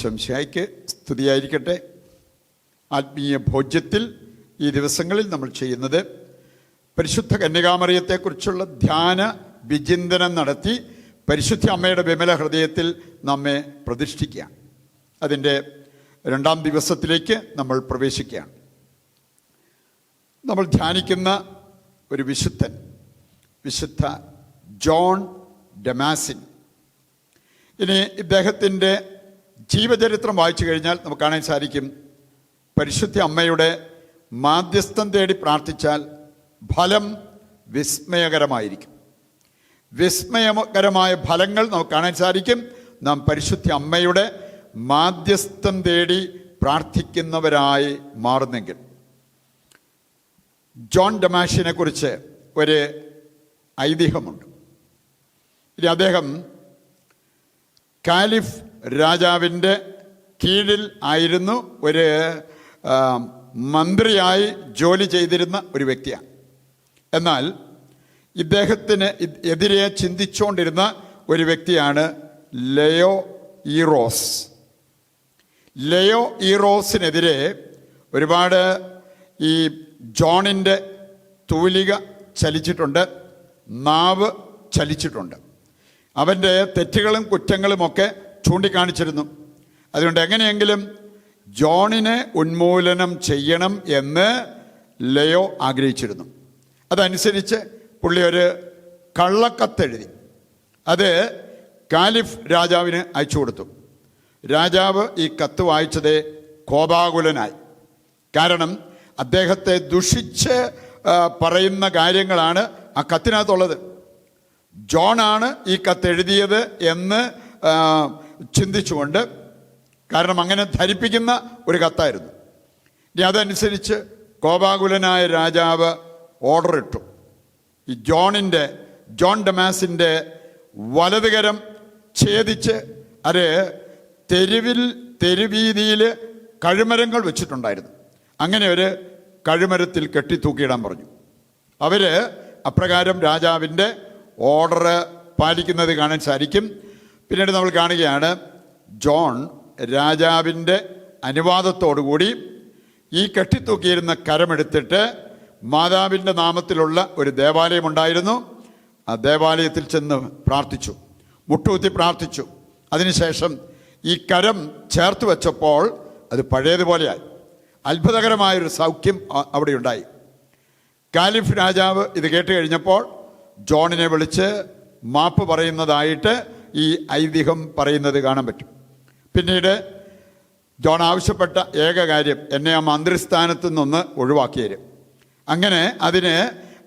ഈശോമിശിഹായ്ക്ക് സ്തുതിയായിരിക്കട്ടെ. ആത്മീയ ഭോജ്യത്തിൽ ഈ ദിവസങ്ങളിൽ നമ്മൾ ചെയ്യുന്നത് പരിശുദ്ധ കന്യകാമറിയത്തെക്കുറിച്ചുള്ള ധ്യാന വിചിന്തനം നടത്തി പരിശുദ്ധ അമ്മയുടെ വിമല ഹൃദയത്തിൽ നമ്മെ പ്രതിഷ്ഠിക്കുകയാണ്. അതിൻ്റെ 2-ാം ദിവസത്തിലേക്ക് നമ്മൾ പ്രവേശിക്കുകയാണ്. നമ്മൾ ധ്യാനിക്കുന്ന ഒരു വിശുദ്ധൻ, വിശുദ്ധ ജോൺ ഡമാസിൻ. ഇനി ഇദ്ദേഹത്തിൻ്റെ ജീവചരിത്രം വായിച്ചു കഴിഞ്ഞാൽ നമുക്ക് കാണാൻ സാധിക്കും, പരിശുദ്ധ അമ്മയുടെ മാധ്യസ്ഥം തേടി പ്രാർത്ഥിച്ചാൽ ഫലം വിസ്മയകരമായിരിക്കും. വിസ്മയകരമായ ഫലങ്ങൾ നമുക്ക് കാണാൻ സാധിക്കും നാം പരിശുദ്ധ അമ്മയുടെ മാധ്യസ്ഥം തേടി പ്രാർത്ഥിക്കുന്നവരായി മാറുന്നെങ്കിൽ. ജോൺ ഡമാസിനെ കുറിച്ച് ഒരു ഐതിഹ്യമുണ്ട്. ഇനി അദ്ദേഹം കാലിഫ് രാജാവിൻ്റെ കീഴിൽ ആയിരുന്നു, ഒരു മന്ത്രിയായി ജോലി ചെയ്തിരുന്ന ഒരു വ്യക്തിയാണ്. എന്നാൽ ഇദ്ദേഹത്തിന് എതിരെ ചിന്തിച്ചുകൊണ്ടിരുന്ന ഒരു വ്യക്തിയാണ് ലയോ ഈറോസ്. ലയോ ഈറോസിനെതിരെ ഒരുപാട് ഈ ജോണിൻ്റെ തൂലിക ചലിച്ചിട്ടുണ്ട്, നാവ് ചലിച്ചിട്ടുണ്ട്. അവൻ്റെ തെറ്റുകളും കുറ്റങ്ങളുമൊക്കെ ചൂണ്ടിക്കാണിച്ചിരുന്നു. അതുകൊണ്ട് എങ്ങനെയെങ്കിലും ജോണിനെ ഉന്മൂലനം ചെയ്യണം എന്ന് ലയോ ആഗ്രഹിച്ചിരുന്നു. അതനുസരിച്ച് പുള്ളി ഒരു കള്ളക്കത്തെഴുതി അത് കാലിഫ് രാജാവിന് അയച്ചു കൊടുത്തു. രാജാവ് ഈ കത്ത് വായിച്ചത് കോപാകുലനായി. കാരണം അദ്ദേഹത്തെ ദുഷിച്ച് പറയുന്ന കാര്യങ്ങളാണ് ആ കത്തിനകത്തുള്ളത്. ജോണാണ് ഈ കത്തെഴുതിയത് എന്ന് ചിന്തിച്ചുകൊണ്ട്, കാരണം അങ്ങനെ ധരിപ്പിക്കുന്ന ഒരു കത്തായിരുന്നു. ഇനി അതനുസരിച്ച് കോപാകുലനായ രാജാവ് ഓർഡർ ഇട്ടു, ഈ ജോൺ ഡമാസിൻ്റെ വലതുകരം ഛേദിച്ച് അത് തെരുവീതിയിൽ കഴുമരങ്ങൾ വെച്ചിട്ടുണ്ടായിരുന്നു. അങ്ങനെ ഒരു കഴുമരത്തിൽ കെട്ടിത്തൂക്കിയിടാൻ പറഞ്ഞു. അവർ അപ്രകാരം രാജാവിൻ്റെ ഓർഡർ പാലിക്കുന്നത് കാണാൻ സാധിക്കും. പിന്നീട് നമ്മൾ കാണുകയാണ്, ജോൺ രാജാവിൻ്റെ അനുവാദത്തോടുകൂടി ഈ കെട്ടിത്തൂക്കിയിരുന്ന കരമെടുത്തിട്ട് മാതാവിൻ്റെ നാമത്തിലുള്ള ഒരു ദേവാലയമുണ്ടായിരുന്നു, ആ ദേവാലയത്തിൽ ചെന്ന് പ്രാർത്ഥിച്ചു, മുട്ടുകുത്തി പ്രാർത്ഥിച്ചു. അതിനുശേഷം ഈ കരം ചേർത്ത് വെച്ചപ്പോൾ അത് പഴയതുപോലെയായി. അത്ഭുതകരമായൊരു സൗഖ്യം അവിടെ ഉണ്ടായി. കാലിഫ് രാജാവ് ഇത് കേട്ട് കഴിഞ്ഞപ്പോൾ ജോണിനെ വിളിച്ച് മാപ്പ് പറയുന്നതായിട്ട് ഈ ഐതിഹ്യം പറയുന്നത് കാണാൻ പറ്റും. പിന്നീട് ജോൺ ആവശ്യപ്പെട്ട ഏക കാര്യം, എന്നെ ആ മന്ത്രിസ്ഥാനത്ത് നിന്ന് ഒഴിവാക്കി തരും. അങ്ങനെ അതിന്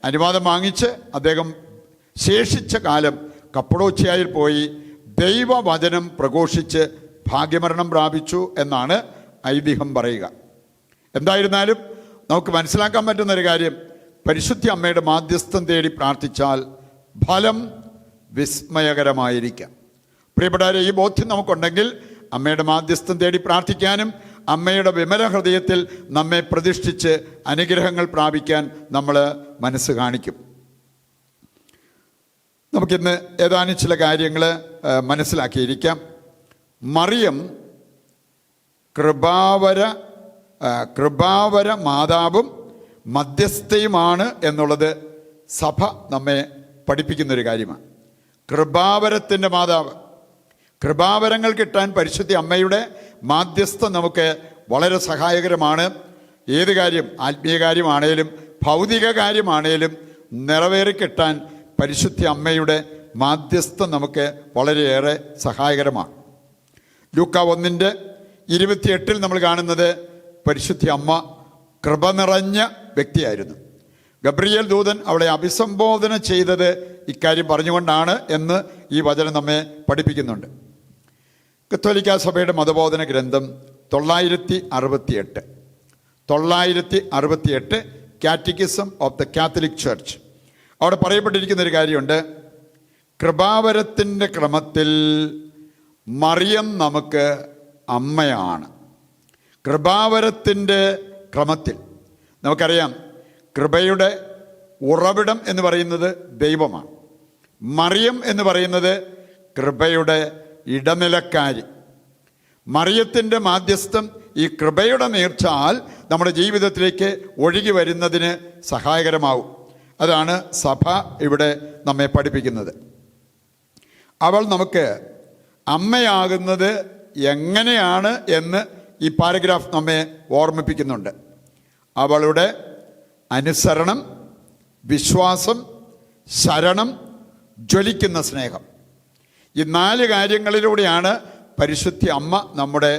അനുവാദം വാങ്ങിച്ച് അദ്ദേഹം ശേഷിച്ച കാലം കപ്പഡോക്യായിൽ പോയി ദൈവവചനം പ്രഘോഷിച്ച് ഭാഗ്യമരണം പ്രാപിച്ചു എന്നാണ് ഐതിഹ്യം പറയുക. എന്തായിരുന്നാലും നമുക്ക് മനസ്സിലാക്കാൻ പറ്റുന്നൊരു കാര്യം, പരിശുദ്ധ അമ്മയുടെ മാധ്യസ്ഥം തേടി പ്രാർത്ഥിച്ചാൽ ഫലം വിസ്മയകരമായിരിക്കാം. പ്രിയപ്പെട്ടവരെ, ഈ ബോധ്യം നമുക്കുണ്ടെങ്കിൽ അമ്മയുടെ മാധ്യസ്ഥം തേടി പ്രാർത്ഥിക്കാനും അമ്മയുടെ വിമല ഹൃദയത്തിൽ നമ്മെ പ്രതിഷ്ഠിച്ച് അനുഗ്രഹങ്ങൾ പ്രാപിക്കാൻ നമ്മൾ മനസ്സ് കാണിക്കും. നമുക്കിന്ന് ഏതാനും ചില കാര്യങ്ങൾ മനസ്സിലാക്കിയിരിക്കാം. മറിയം കൃപാവര മാതാവും മധ്യസ്ഥയുമാണ് എന്നുള്ളത് സഭ നമ്മെ പഠിപ്പിക്കുന്നൊരു കാര്യമാണ്. കൃപാവരത്തിൻ്റെ മാതാവ്. കൃപാവരങ്ങൾ കിട്ടാൻ പരിശുദ്ധ അമ്മയുടെ മാധ്യസ്ഥം നമുക്ക് വളരെ സഹായകരമാണ്. ഏത് കാര്യം, ആത്മീയ കാര്യമാണേലും ഭൗതിക കാര്യമാണേലും നിറവേറിക്കിട്ടാൻ പരിശുദ്ധ അമ്മയുടെ മാധ്യസ്ഥം നമുക്ക് വളരെയേറെ സഹായകരമാണ്. ലൂക്ക 1:28 നമ്മൾ കാണുന്നത് പരിശുദ്ധ അമ്മ കൃപ നിറഞ്ഞ വ്യക്തിയായിരുന്നു. ഗബ്രിയേൽ ദൂതൻ അവളെ അഭിസംബോധന ചെയ്തത് ഇക്കാര്യം പറഞ്ഞുകൊണ്ടാണ് എന്ന് ഈ വചനം നമ്മെ പഠിപ്പിക്കുന്നുണ്ട്. കത്തോലിക്കാ സഭയുടെ മതബോധന ഗ്രന്ഥം 968 catechism of the Catholic church, അവിടെ പറയപ്പെട്ടിരിക്കുന്നൊരു കാര്യമുണ്ട്. കൃപാവരത്തിൻ്റെ ക്രമത്തിൽ മറിയം നമുക്ക് അമ്മയാണ്. കൃപാവരത്തിൻ്റെ ക്രമത്തിൽ നമുക്കറിയാം, കൃപയുടെ ഉറവിടം എന്ന് പറയുന്നത് ദൈവമാണ്. മറിയം എന്ന് പറയുന്നത് കൃപയുടെ ഇടനിലക്കാരി. മറിയത്തിൻ്റെ മാധ്യസ്ഥം, ഈ കൃപയുടെ നീർച്ചാൽ നമ്മുടെ ജീവിതത്തിലേക്ക് ഒഴുകി വരുന്നതിന് സഹായകരമാവും. അതാണ് സഭ ഇവിടെ നമ്മെ പഠിപ്പിക്കുന്നത്. അവൾ നമുക്ക് അമ്മയാകുന്നത് എങ്ങനെയാണ് എന്ന് ഈ പാരഗ്രാഫ് നമ്മെ ഓർമ്മിപ്പിക്കുന്നുണ്ട്. അവളുടെ അനുസരണം, വിശ്വാസം, ശരണം, ജ്വലിക്കുന്ന സ്നേഹം, ഈ 4 കാര്യങ്ങളിലൂടെയാണ് പരിശുദ്ധ അമ്മ നമ്മുടെ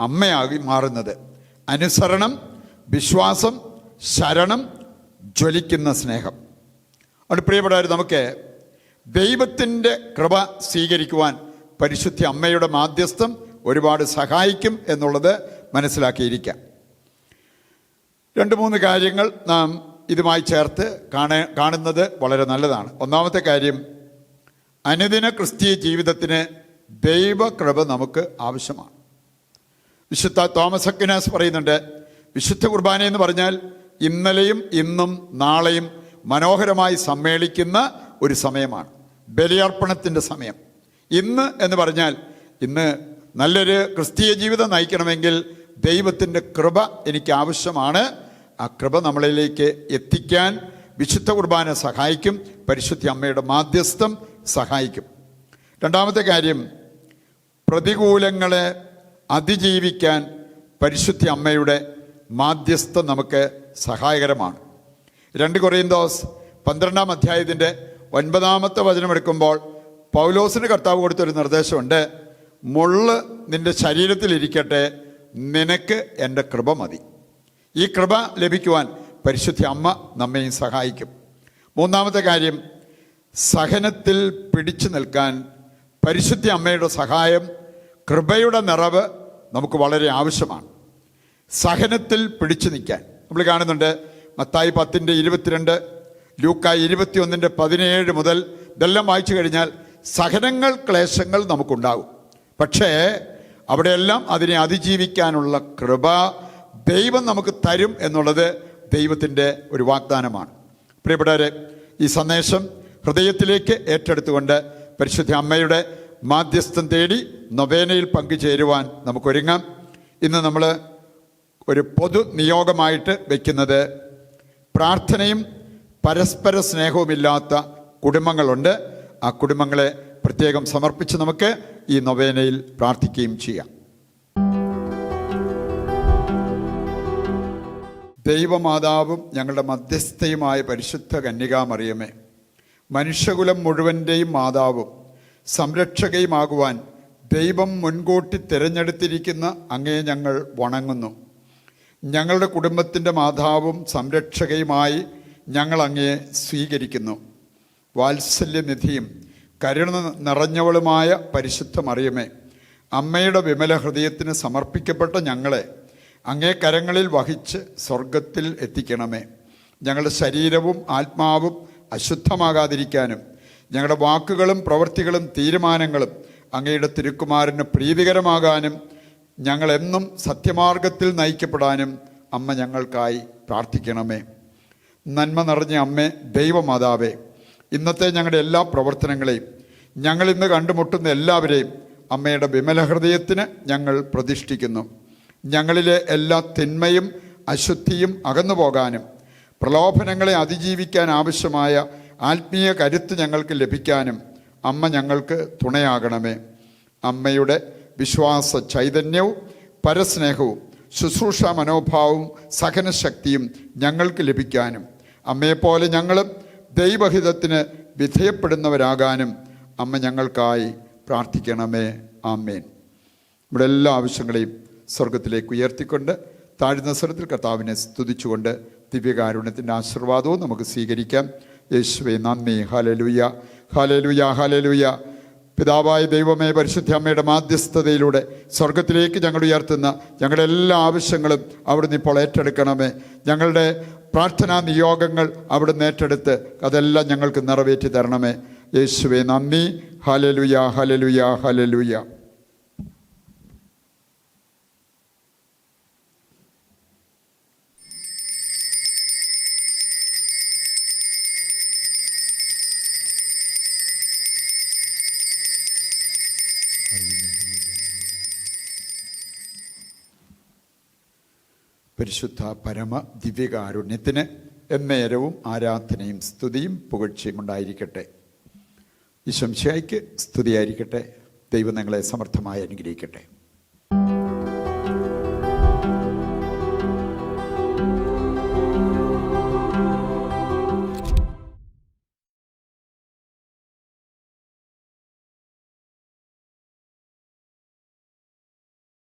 അമ്മയായി മാറുന്നത്. അനുസരണം, വിശ്വാസം, ശരണം, ജ്വലിക്കുന്ന സ്നേഹം. അത് പ്രിയപ്പെട്ടവർ, നമുക്ക് ദൈവത്തിൻ്റെ കൃപ സ്വീകരിക്കുവാൻ പരിശുദ്ധ അമ്മയുടെ മാധ്യസ്ഥം ഒരുപാട് സഹായിക്കും എന്നുള്ളത് മനസ്സിലാക്കിയിരിക്കാം. 2-3 കാര്യങ്ങൾ നാം ഇതുമായി ചേർത്ത് കാണുന്നത് വളരെ നല്ലതാണ്. ഒന്നാമത്തെ കാര്യം, അനുദിന ക്രിസ്തീയ ജീവിതത്തിന് ദൈവകൃപ നമുക്ക് ആവശ്യമാണ്. വിശുദ്ധ തോമസ് അക്വിനാസ് പറയുന്നുണ്ട്, വിശുദ്ധ കുർബാന എന്ന് പറഞ്ഞാൽ ഇന്നലെയും ഇന്നും നാളെയും മനോഹരമായി സമ്മേളിക്കുന്ന ഒരു സമയമാണ്, ബലിയർപ്പണത്തിൻ്റെ സമയം. ഇന്ന് എന്ന് പറഞ്ഞാൽ ഇന്ന് നല്ലൊരു ക്രിസ്തീയ ജീവിതം നയിക്കണമെങ്കിൽ ദൈവത്തിൻ്റെ കൃപ എനിക്ക് ആവശ്യമാണ്. ആ കൃപ നമ്മളിലേക്ക് എത്തിക്കാൻ വിശുദ്ധ കുർബാന സഹായിക്കും, പരിശുദ്ധ അമ്മയുടെ മാധ്യസ്ഥം സഹായിക്കും. രണ്ടാമത്തെ കാര്യം, പ്രതികൂലങ്ങളെ അതിജീവിക്കാൻ പരിശുദ്ധ അമ്മയുടെ മാധ്യസ്ഥം നമുക്ക് സഹായകരമാണ്. 2 കൊറിന്തോസ് 12-ാം അധ്യായത്തിൻ്റെ 9-ാമത്തെ വചനം എടുക്കുമ്പോൾ പൗലോസിന് കർത്താവ് കൊടുത്തൊരു നിർദ്ദേശമുണ്ട്. മുള്ള് നിന്റെ ശരീരത്തിലിരിക്കട്ടെ, നിനക്ക് എൻ്റെ കൃപ മതി. ഈ കൃപ ലഭിക്കുവാൻ പരിശുദ്ധ അമ്മ നമ്മയും സഹായിക്കും. 3-ാമത്തെ കാര്യം, സഹനത്തിൽ പിടിച്ചു നിൽക്കാൻ പരിശുദ്ധ അമ്മയുടെ സഹായം, കൃപയുടെ നിറവ് നമുക്ക് വളരെ ആവശ്യമാണ്. സഹനത്തിൽ പിടിച്ചു നിൽക്കാൻ നമ്മൾ കാണുന്നുണ്ട്. മത്തായി 10:22, ലൂക്കായി 21:17 മുതൽ ഇതെല്ലാം വായിച്ചു കഴിഞ്ഞാൽ സഹനങ്ങൾ, ക്ലേശങ്ങൾ നമുക്കുണ്ടാകും. പക്ഷേ അവിടെയെല്ലാം അതിനെ അതിജീവിക്കാനുള്ള കൃപ ദൈവം നമുക്ക് തരും എന്നുള്ളത് ദൈവത്തിൻ്റെ ഒരു വാഗ്ദാനമാണ്. പ്രിയപ്പെട്ടവരെ, ഈ സന്ദേശം ഹൃദയത്തിലേക്ക് ഏറ്റെടുത്തുകൊണ്ട് പരിശുദ്ധ അമ്മയുടെ മാധ്യസ്ഥം തേടി നൊവേനയിൽ പങ്കുചേരുവാൻ നമുക്കൊരുങ്ങാം. ഇന്ന് നമ്മൾ ഒരു പൊതു നിയോഗമായിട്ട് വയ്ക്കുന്നത്, പ്രാർത്ഥനയും പരസ്പര സ്നേഹവുമില്ലാത്ത കുടുംബങ്ങളുണ്ട്. ആ കുടുംബങ്ങളെ പ്രത്യേകം സമർപ്പിച്ച് നമുക്ക് ഈ നൊവേനയിൽ പ്രാർത്ഥിക്കുകയും ചെയ്യാം. ദൈവമാതാവും ഞങ്ങളുടെ മധ്യസ്ഥയുമായ പരിശുദ്ധ കന്യകാമറിയമേ, മനുഷ്യകുലം മുഴുവൻ്റെയും മാതാവും സംരക്ഷകയുമാകുവാൻ ദൈവം മുൻകൂട്ടി തിരഞ്ഞെടുത്തിരിക്കുന്ന അങ്ങയെ ഞങ്ങൾ വണങ്ങുന്നു. ഞങ്ങളുടെ കുടുംബത്തിൻ്റെ മാതാവും സംരക്ഷകയുമായി ഞങ്ങൾ അങ്ങയെ സ്വീകരിക്കുന്നു. വാത്സല്യനിധിയും കരുണ നിറഞ്ഞവളുമായ പരിശുദ്ധ മറിയമേ, അമ്മയുടെ വിമല ഹൃദയത്തിന് സമർപ്പിക്കപ്പെട്ട ഞങ്ങളെ അങ്ങേ കരങ്ങളിൽ വഹിച്ച് സ്വർഗത്തിൽ എത്തിക്കണമേ. ഞങ്ങളുടെ ശരീരവും ആത്മാവും അശുദ്ധമാകാതിരിക്കാനും ഞങ്ങളുടെ വാക്കുകളും പ്രവൃത്തികളും തീരുമാനങ്ങളും അങ്ങയുടെ തിരുക്കുമാരന് പ്രീതികരമാകാനും ഞങ്ങളെന്നും സത്യമാർഗത്തിൽ നയിക്കപ്പെടാനും അമ്മ ഞങ്ങൾക്കായി പ്രാർത്ഥിക്കണമേ. നന്മ നിറഞ്ഞ അമ്മേ, ദൈവമാതാവേ, ഇന്നത്തെ ഞങ്ങളുടെ എല്ലാ പ്രവർത്തനങ്ങളെയും ഞങ്ങളിന്ന് കണ്ടുമുട്ടുന്ന എല്ലാവരെയും അമ്മയുടെ വിമല ഹൃദയത്തിന് ഞങ്ങൾ പ്രതിഷ്ഠിക്കുന്നു. ഞങ്ങളിലെ എല്ലാ തിന്മയും അശുദ്ധിയും അകന്നു പോകാനും പ്രലോഭനങ്ങളെ അതിജീവിക്കാൻ ആവശ്യമായ ആത്മീയ കരുത്ത് ഞങ്ങൾക്ക് ലഭിക്കാനും അമ്മ ഞങ്ങൾക്ക് തുണയാകണമേ. അമ്മയുടെ വിശ്വാസ ചൈതന്യവും പരസ്നേഹവും ശുശ്രൂഷ മനോഭാവവും സഹനശക്തിയും ഞങ്ങൾക്ക് ലഭിക്കാനും അമ്മയെപ്പോലെ ഞങ്ങളും ദൈവഹിതത്തിന് വിധേയപ്പെടുന്നവരാകാനും അമ്മ ഞങ്ങൾക്കായി പ്രാർത്ഥിക്കണമേ. ആമേൻ. നമ്മുടെ എല്ലാ ആവശ്യങ്ങളെയും സ്വർഗത്തിലേക്ക് ഉയർത്തിക്കൊണ്ട് താഴ്ന്ന സ്വരത്തിൽ കർത്താവിനെ സ്തുതിച്ചുകൊണ്ട് ദിവ്യകാരുണ്യത്തിൻ്റെ ആശീർവാദവും നമുക്ക് സ്വീകരിക്കാം. യേശുവേ നന്ദി. Hallelujah, hallelujah, hallelujah. പിതാവായ ദൈവമേ, പരിശുദ്ധ അമ്മയുടെ മാധ്യസ്ഥതയിലൂടെ സ്വർഗത്തിലേക്ക് ഞങ്ങൾ ഉയർത്തുന്ന ഞങ്ങളുടെ എല്ലാ ആവശ്യങ്ങളും അവിടുന്ന് ഇപ്പോൾ ഏറ്റെടുക്കണമേ. ഞങ്ങളുടെ പ്രാർത്ഥനാ നിയോഗങ്ങൾ അവിടുന്ന് ഏറ്റെടുത്ത് അതെല്ലാം ഞങ്ങൾക്ക് നിറവേറ്റി തരണമേ. യേശുവേ നന്ദി. Hallelujah, hallelujah, hallelujah. പരിശുദ്ധ പരമ ദിവ്യകാരുണ്യത്തിന് എന്നേരവും ആരാധനയും സ്തുതിയും പുകഴ്ചയും ഉണ്ടായിരിക്കട്ടെ. ഈശോ മിശിഹായ്ക്ക് സ്തുതിയായിരിക്കട്ടെ. ദൈവം നിങ്ങളെ സമർത്ഥമായി അനുഗ്രഹിക്കട്ടെ.